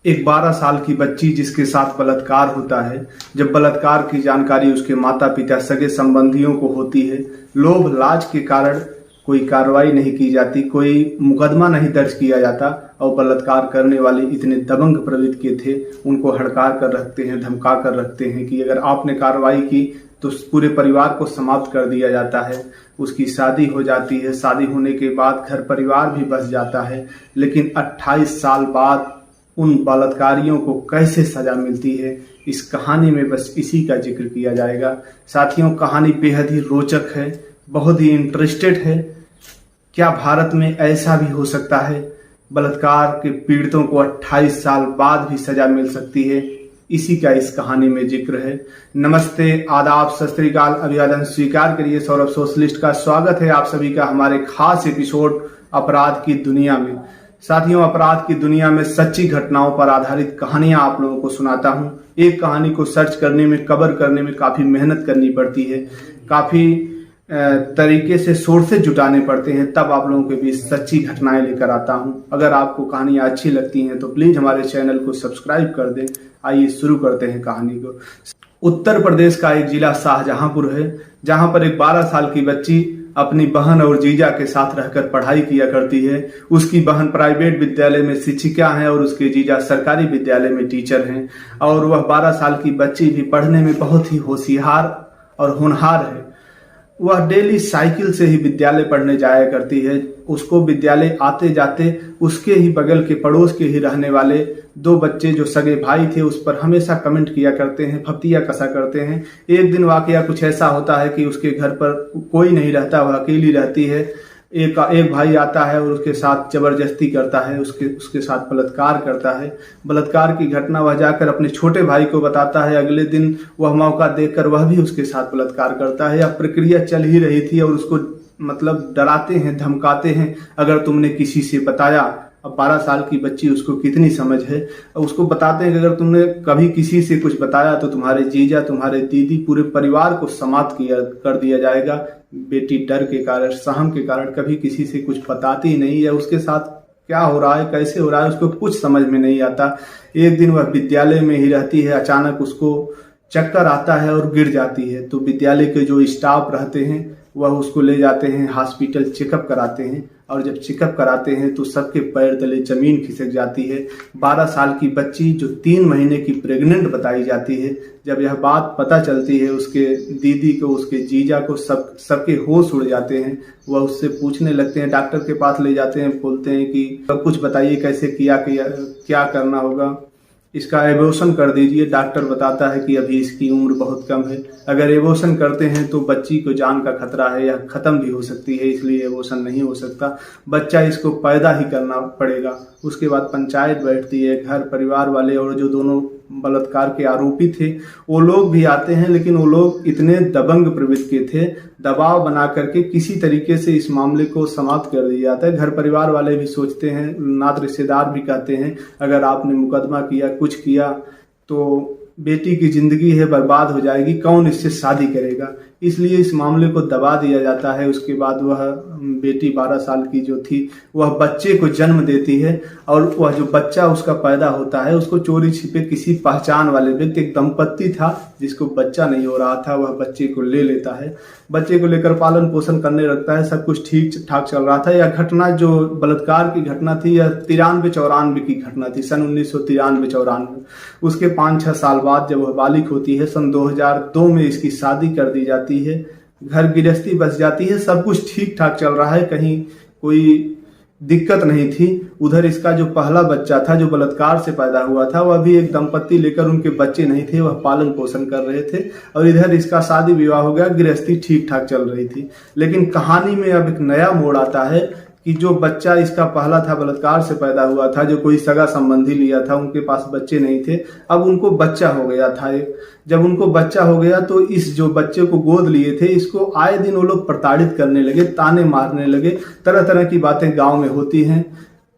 एक 12 साल की बच्ची जिसके साथ बलात्कार होता है, जब बलात्कार की जानकारी उसके माता पिता सगे संबंधियों को होती है, लोभ लाज के कारण कोई कार्रवाई नहीं की जाती, कोई मुकदमा नहीं दर्ज किया जाता और बलात्कार करने वाले इतने दबंग प्रवृत्ति के थे, उनको हड़का कर रखते हैं, धमका कर रखते हैं कि अगर आपने कार्रवाई की तो पूरे परिवार को समाप्त कर दिया जाता है। उसकी शादी हो जाती है, शादी होने के बाद घर परिवार भी बस जाता है, लेकिन 28 साल बाद उन बलात्कारियों को कैसे सजा मिलती है, इस कहानी में बस इसी का जिक्र किया जाएगा। साथियों, कहानी बेहद ही रोचक है, बहुत ही इंटरेस्टेड है। क्या भारत में ऐसा भी हो सकता है? बलात्कार के पीड़ितों को 28 साल बाद भी सजा मिल सकती है, इसी का इस कहानी में जिक्र है। नमस्ते, आदाब, सत श्री अकाल, अभिवादन स्वीकार करिए। सौरभ सोशलिस्ट का स्वागत है आप सभी का हमारे खास एपिसोड अपराध की दुनिया में। साथियों, अपराध की दुनिया में सच्ची घटनाओं पर आधारित कहानियां आप लोगों को सुनाता हूं। एक कहानी को सर्च करने में, कवर करने में काफी मेहनत करनी पड़ती है, काफी तरीके से सोर्सेज जुटाने पड़ते हैं, तब आप लोगों के बीच सच्ची घटनाएं लेकर आता हूं। अगर आपको कहानियां अच्छी लगती हैं तो प्लीज हमारे चैनल को सब्सक्राइब कर दें। आइए शुरू करते हैं कहानी को। उत्तर प्रदेश का एक जिला शाहजहांपुर है, जहां पर एक 12 साल की बच्ची अपनी बहन और जीजा के साथ रहकर पढ़ाई किया करती है। उसकी बहन प्राइवेट विद्यालय में शिक्षिका है और उसके जीजा सरकारी विद्यालय में टीचर हैं। और वह 12 साल की बच्ची भी पढ़ने में बहुत ही होशियार और होनहार है। वह डेली साइकिल से ही विद्यालय पढ़ने जाया करती है। उसको विद्यालय आते जाते उसके ही बगल के पड़ोस के ही रहने वाले 2 बच्चे जो सगे भाई थे उस पर हमेशा कमेंट किया करते हैं, फप्तियां कसा करते हैं। एक दिन वाकया कुछ ऐसा होता है कि उसके घर पर कोई नहीं रहता, वह अकेली रहती है। एक भाई आता है और उसके साथ जबरदस्ती करता है, उसके साथ बलात्कार करता है। बलात्कार की घटना वह जाकर अपने छोटे भाई को बताता है। अगले दिन वह मौका देखकर वह भी उसके साथ बलात्कार करता है। यह प्रक्रिया चल ही रही थी और उसको डराते हैं, धमकाते हैं, अगर तुमने किसी से बताया। अब 12 साल की बच्ची, उसको कितनी समझ है, उसको बताते हैं कि अगर तुमने कभी किसी से कुछ बताया तो तुम्हारे जीजा, तुम्हारे दीदी, पूरे परिवार को समाप्त कर दिया जाएगा। बेटी डर के कारण, सहम के कारण कभी किसी से कुछ बताती नहीं है। उसके साथ क्या हो रहा है, कैसे हो रहा है, उसको कुछ समझ में नहीं आता। एक दिन वह विद्यालय में ही रहती है, अचानक उसको चक्कर आता है और गिर जाती है। तो विद्यालय के जो स्टाफ रहते हैं वह उसको ले जाते हैं हॉस्पिटल, चेकअप कराते हैं। और जब चेकअप कराते हैं तो सबके पैर तले जमीन खिसक जाती है। 12 साल की बच्ची जो 3 महीने की प्रेग्नेंट बताई जाती है, जब यह बात पता चलती है उसके दीदी को, उसके जीजा को, सबके होश उड़ जाते हैं। वह उससे पूछने लगते हैं, डॉक्टर के पास ले जाते हैं, बोलते हैं कि कुछ बताइए कैसे किया, क्या करना होगा, इसका एबॉर्शन कर दीजिए। डॉक्टर बताता है कि अभी इसकी उम्र बहुत कम है, अगर एबॉर्शन करते हैं तो बच्ची को जान का खतरा है, यह खत्म भी हो सकती है, इसलिए एबॉर्शन नहीं हो सकता, बच्चा इसको पैदा ही करना पड़ेगा। उसके बाद पंचायत बैठती है, घर परिवार वाले और जो दोनों बलात्कार के आरोपी थे वो लोग भी आते हैं, लेकिन वो लोग इतने दबंग प्रवृत्ति के थे, दबाव बना करके किसी तरीके से इस मामले को समाप्त कर दिया जाता है। घर परिवार वाले भी सोचते हैं, नात रिश्तेदार भी कहते हैं, अगर आपने मुकदमा किया, कुछ किया तो बेटी की जिंदगी है बर्बाद हो जाएगी, कौन इससे शादी करेगा, इसलिए इस मामले को दबा दिया जाता है। उसके बाद वह बेटी 12 साल की जो थी वह बच्चे को जन्म देती है और वह जो बच्चा उसका पैदा होता है उसको चोरी छिपे किसी पहचान वाले व्यक्ति, एक दंपत्ति था जिसको बच्चा नहीं हो रहा था, वह बच्चे को ले लेता है। बच्चे को लेकर पालन पोषण करने लगता है, सब कुछ ठीक ठाक चल रहा था। यह घटना जो बलात्कार की घटना थी यह 93-94 की घटना थी, सन 1993-94। उसके 5-6 साल बाद जब वह बालिग होती है, सन 2002 में इसकी शादी कर दी जाती है, घर गृहस्थी बस जाती है, सब कुछ ठीक ठाक चल रहा है, कहीं कोई दिक्कत नहीं थी। उधर इसका जो पहला बच्चा था जो बलात्कार से पैदा हुआ था वह भी एक दंपत्ति लेकर, उनके बच्चे नहीं थे, वह पालन पोषण कर रहे थे। और इधर इसका शादी विवाह हो गया, गृहस्थी ठीक ठाक चल रही थी। लेकिन कहानी में अब एक नया मोड़ आता है कि जो बच्चा इसका पहला था, बलात्कार से पैदा हुआ था, जो कोई सगा संबंधी लिया था, उनके पास बच्चे नहीं थे, अब उनको बच्चा हो गया था। जब उनको बच्चा हो गया तो इस जो बच्चे को गोद लिए थे इसको आए दिन वो लोग प्रताड़ित करने लगे, ताने मारने लगे, तरह तरह की बातें गांव में होती हैं।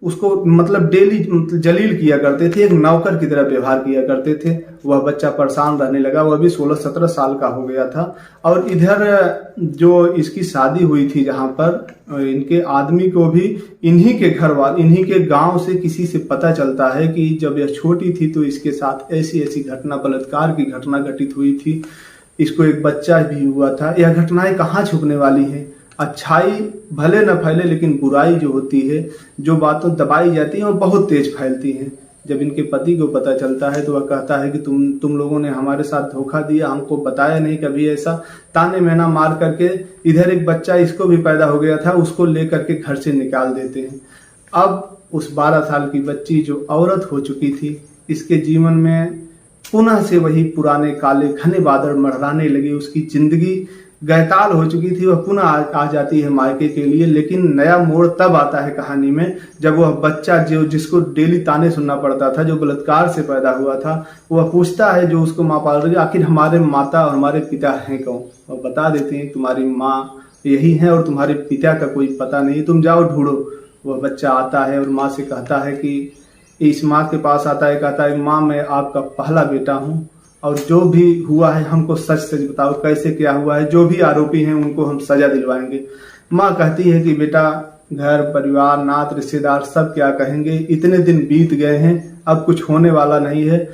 उसको मतलब डेली जलील किया करते थे, एक नौकर की तरह व्यवहार किया करते थे। वह बच्चा परेशान रहने लगा, वह भी 16-17 साल का हो गया था। और इधर जो इसकी शादी हुई थी जहां पर, इनके आदमी को भी इन्हीं के घर वाले, इन्हीं के गांव से किसी से पता चलता है कि जब यह छोटी थी तो इसके साथ ऐसी ऐसी घटना, बलात्कार की घटना घटित हुई थी, इसको एक बच्चा भी हुआ था। यह घटनाएं कहाँ छुपने वाली हैं? अच्छाई भले न फैले, लेकिन बुराई जो होती है, जो बातों दबाई जाती हैं, वो बहुत तेज फैलती हैं। जब इनके पति को पता चलता है तो वह कहता है कि तुम लोगों ने हमारे साथ धोखा दिया, हमको बताया नहीं कभी ऐसा। ताने मेना मार करके इधर एक बच्चा इसको भी पैदा हो गया था, उसको लेकर के घर से निकाल देते हैं। अब उस 12 साल की बच्ची जो औरत हो चुकी थी, इसके जीवन में पुनः से वही पुराने काले घने बादल मंडराने लगे। उसकी जिंदगी गैताल हो चुकी थी, वह पुनः आ जाती है मायके के लिए। लेकिन नया मोड़ तब आता है कहानी में जब वह बच्चा जो जिसको डेली ताने सुनना पड़ता था, जो बलात्कार से पैदा हुआ था, वह पूछता है जो उसको माँ पाल रही है, आखिर हमारे माता और हमारे पिता हैं कौन? वह बता देते हैं तुम्हारी माँ यही है और तुम्हारे पिता का कोई पता नहीं, तुम जाओ ढूंढो। वह बच्चा आता है और माँ से कहता है कि इस माँ के पास आता है, कहता है माँ मैं आपका पहला बेटा हूँ और जो भी हुआ है हमको सच सच बताओ, कैसे क्या हुआ है, जो भी आरोपी हैं उनको हम सजा दिलवाएंगे। माँ कहती है कि बेटा घर परिवार नात रिश्तेदार सब क्या कहेंगे, इतने दिन बीत गए हैं, अब कुछ होने वाला नहीं है।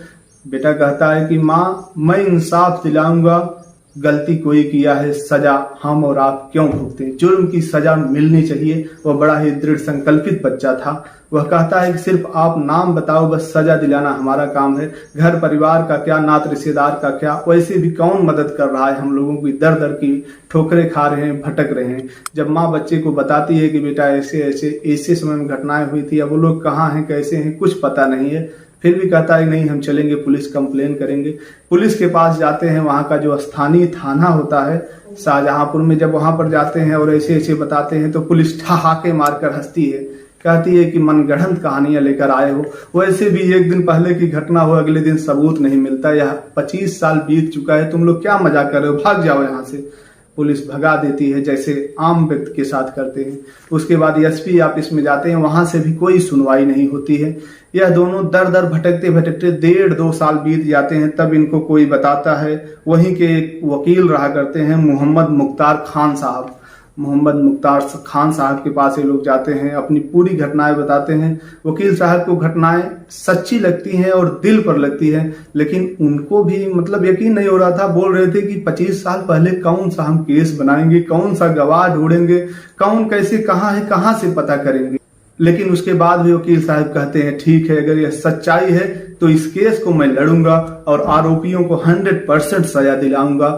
बेटा कहता है कि माँ मैं इंसाफ दिलाऊंगा, गलती कोई किया है, सजा हम और आप क्यों भुगते, जुर्म की सजा मिलनी चाहिए। वह बड़ा ही दृढ़ संकल्पित बच्चा था। वह कहता है कि सिर्फ आप नाम बताओ, बस सजा दिलाना हमारा काम है, घर परिवार का क्या, नात रिश्तेदार का क्या, वैसे भी कौन मदद कर रहा है, हम लोगों की दर दर की ठोकरें खा रहे हैं, भटक रहे हैं। जब माँ बच्चे को बताती है कि बेटा ऐसे ऐसे ऐसे समय में घटनाएं हुई थी, अब वो लोग कहाँ हैं, कैसे हैं, कुछ पता नहीं है, फिर भी कहता है नहीं हम चलेंगे, पुलिस कंप्लेन करेंगे। पुलिस के पास जाते हैं, वहां का जो स्थानीय थाना होता है शाहजहांपुर में, जब वहां पर जाते हैं और ऐसे ऐसे बताते हैं तो पुलिस ठहाके मारकर हंसती है, कहती है कि मनगढ़ंत कहानियां लेकर आए हो, वैसे भी एक दिन पहले की घटना हो अगले दिन सबूत नहीं मिलता, यह 25 साल बीत चुका है, तुम लोग क्या मजाक कर रहे हो, भाग जाओ यहाँ से। पुलिस भगा देती है जैसे आम व्यक्ति के साथ करते हैं। उसके बाद एसपी ऑफिस में जाते हैं, वहां से भी कोई सुनवाई नहीं होती है। यह दोनों दर दर भटकते भटकते 1.5-2 साल बीत जाते हैं, तब इनको कोई बताता है। वहीं के एक वकील रहा करते हैं मोहम्मद मुख्तार खान साहब। मोहम्मद मुख्तार खान साहब के पास ये लोग जाते हैं, अपनी पूरी घटनाएं बताते हैं। वकील साहब को घटनाएं सच्ची लगती हैं और दिल पर लगती हैं, लेकिन उनको भी मतलब यकीन नहीं हो रहा था। बोल रहे थे कि 25 साल पहले कौन सा हम केस बनाएंगे, कौन सा गवाह ढूंढेंगे, कौन कैसे कहाँ है, कहाँ से पता करेंगे। लेकिन उसके बाद भी वकील साहब कहते हैं ठीक है, अगर यह सच्चाई है तो इस केस को मैं लड़ूंगा और आरोपियों को 100% सजा दिलाऊंगा।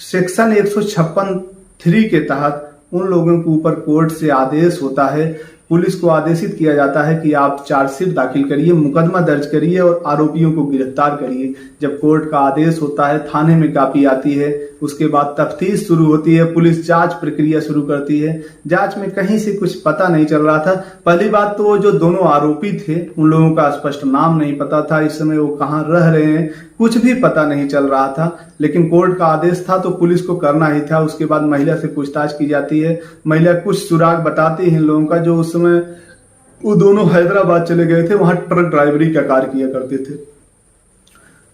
सेक्शन 156(3) के तहत उन लोगों के ऊपर कोर्ट से आदेश होता है, पुलिस को आदेशित किया जाता है कि आप चार्जशीट दाखिल करिए, मुकदमा दर्ज करिए और आरोपियों को गिरफ्तार करिए। जब कोर्ट का आदेश होता है, थाने में कॉपी आती है, उसके बाद तफ्तीश शुरू होती है, पुलिस जांच प्रक्रिया शुरू करती है। जांच में कहीं से कुछ पता नहीं चल रहा था। पहली बात तो वो जो दोनों आरोपी थे उन लोगों का स्पष्ट नाम नहीं पता था, इस समय वो कहाँ रह रहे हैं कुछ भी पता नहीं चल रहा था। लेकिन कोर्ट का आदेश था तो पुलिस को करना ही था। उसके बाद महिला से पूछताछ की जाती है, महिला कुछ सुराग बताती है इन लोगों का। जो उस समय वो दोनों हैदराबाद चले गए थे, वहां ट्रक ड्राइवरी का कार्य किया करते थे।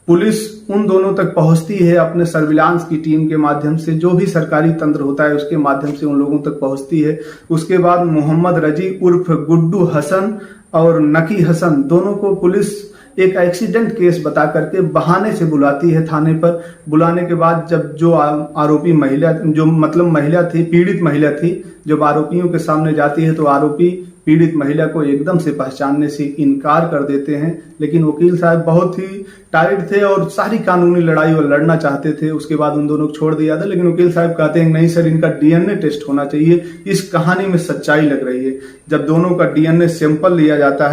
पुलिस उन दोनों तक पहुंचती है अपने सर्विलांस की टीम के माध्यम से, जो भी सरकारी तंत्र होता है उसके माध्यम से उन लोगों तक पहुंचती है। उसके बाद मोहम्मद रजी उर्फ गुड्डू हसन और नकी हसन दोनों को पुलिस एक एक्सीडेंट केस बता करके बहाने से बुलाती है थाने पर। बुलाने के बाद जब जो आरोपी महिला, जो मतलब महिला थी, पीड़ित महिला थी, जब आरोपियों के सामने जाती है तो आरोपी पीड़ित महिला को एकदम से पहचानने से इनकार कर देते हैं। लेकिन वकील साहब बहुत ही टाइट थे और सारी कानूनी लड़ाई वो लड़ना चाहते थे। उसके बाद उन दोनों को छोड़ दिया था, लेकिन वकील साहब कहते हैं नहीं सर, इनका डीएनए टेस्ट होना चाहिए, इस कहानी में सच्चाई लग रही है। जब दोनों का डीएनए सैंपल लिया जाता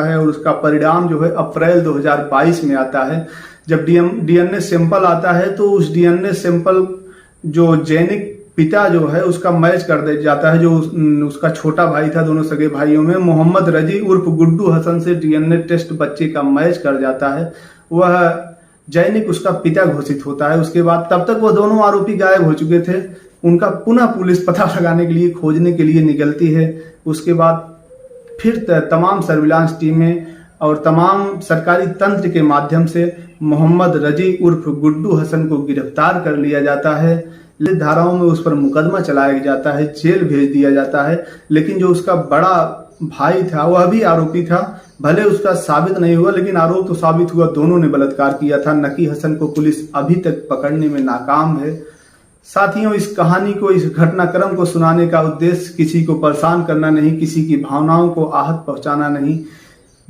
है और उसका परिणाम जो है अप्रैल 2022 में आता है। जब डीएनए सैंपल आता है तो उस डीएनए सैंपल जो जैनिक पिता जो है उसका मैच कर दिया जाता है, जो उसका छोटा भाई था, दोनों सगे भाइयों में मोहम्मद रजी उर्फ गुड्डू हसन से डीएनए टेस्ट बच्चे का मैच कर जाता है। वह जैनिक उसका पिता घोषित होता है। उसके बाद तब तक वो दोनों आरोपी गायब हो चुके थे। उनका पुनः पुलिस पता लगाने के लिए, खोजने के लिए निकलती है। उसके बाद फिर तमाम सर्विलांस टीमें और तमाम सरकारी तंत्र के माध्यम से मोहम्मद रजी उर्फ गुड्डू हसन को गिरफ्तार कर लिया जाता है। धाराओं में उस पर मुकदमा चलाया जाता है, जेल भेज दिया जाता है। लेकिन जो उसका बड़ा भाई था वह भी आरोपी था, भले उसका साबित नहीं हुआ लेकिन आरोप तो साबित हुआ, दोनों ने बलात्कार किया था। नकी हसन को पुलिस अभी तक पकड़ने में नाकाम है। साथियों, इस कहानी को, इस घटनाक्रम को सुनाने का उद्देश्य किसी को परेशान करना नहीं, किसी की भावनाओं को आहत पहुंचाना नहीं,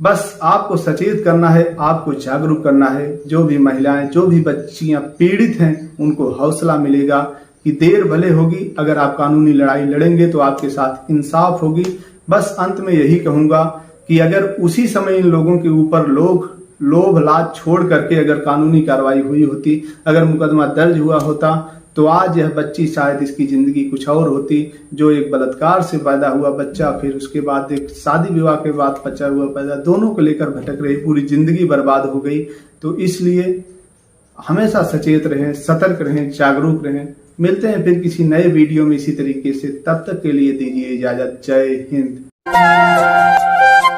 बस आपको सचेत करना है, आपको जागरूक करना है। जो भी महिलाएं, जो भी बच्चियां पीड़ित हैं, उनको हौसला मिलेगा कि देर भले होगी, अगर आप कानूनी लड़ाई लड़ेंगे तो आपके साथ इंसाफ होगी। बस अंत में यही कहूंगा कि अगर उसी समय इन लोगों के ऊपर लोभ लाज छोड़ करके अगर कानूनी कार्रवाई हुई होती, अगर मुकदमा दर्ज हुआ होता, तो आज यह बच्ची शायद इसकी जिंदगी कुछ और होती। जो एक बलात्कार से पैदा हुआ बच्चा, फिर उसके बाद एक शादी विवाह के बाद बच्चा हुआ पैदा, दोनों को लेकर भटक रही, पूरी जिंदगी बर्बाद हो गई। तो इसलिए हमेशा सचेत रहें, सतर्क रहें, जागरूक रहें। मिलते हैं फिर किसी नए वीडियो में इसी तरीके से, तब तक के लिए दीजिए इजाजत। जय हिंद।